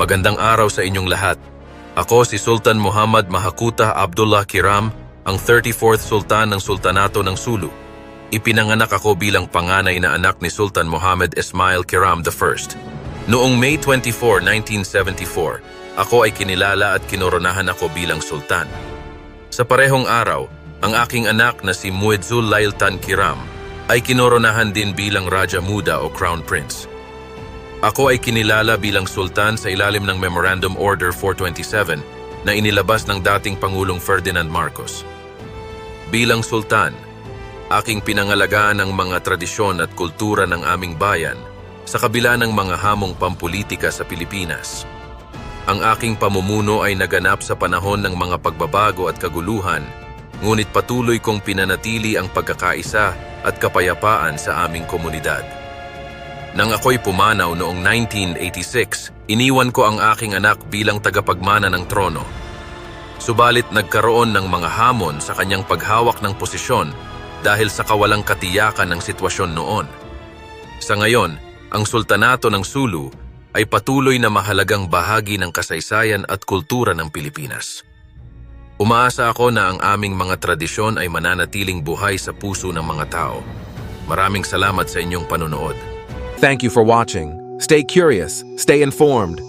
Magandang araw sa inyong lahat. Ako si Sultan Muhammad Mahakuta Abdullah Kiram, ang 34th Sultan ng Sultanato ng Sulu. Ipinanganak ako bilang panganay na anak ni Sultan Muhammad Ismail Kiram I. Noong May 24, 1974, ako ay kinilala at kinoronahan ako bilang sultan. Sa parehong araw, ang aking anak na si Muedzul Lailtan Kiram ay kinoronahan din bilang Raja Muda o Crown Prince. Ako ay kinilala bilang sultan sa ilalim ng Memorandum Order 427 na inilabas ng dating Pangulong Ferdinand Marcos. Bilang sultan, aking pinangalagaan ang mga tradisyon at kultura ng aming bayan sa kabila ng mga hamong pampulitika sa Pilipinas. Ang aking pamumuno ay naganap sa panahon ng mga pagbabago at kaguluhan, ngunit patuloy kong pinanatili ang pagkakaisa at kapayapaan sa aming komunidad. Nang ako'y pumanaw noong 1986, iniwan ko ang aking anak bilang tagapagmana ng trono. Subalit nagkaroon ng mga hamon sa kanyang paghawak ng posisyon dahil sa kawalang katiyakan ng sitwasyon noon. Sa ngayon, ang Sultanato ng Sulu ay patuloy na mahalagang bahagi ng kasaysayan at kultura ng Pilipinas. Umaasa ako na ang aming mga tradisyon ay mananatiling buhay sa puso ng mga tao. Maraming salamat sa inyong panunood. Thank you for watching. Stay curious, stay informed,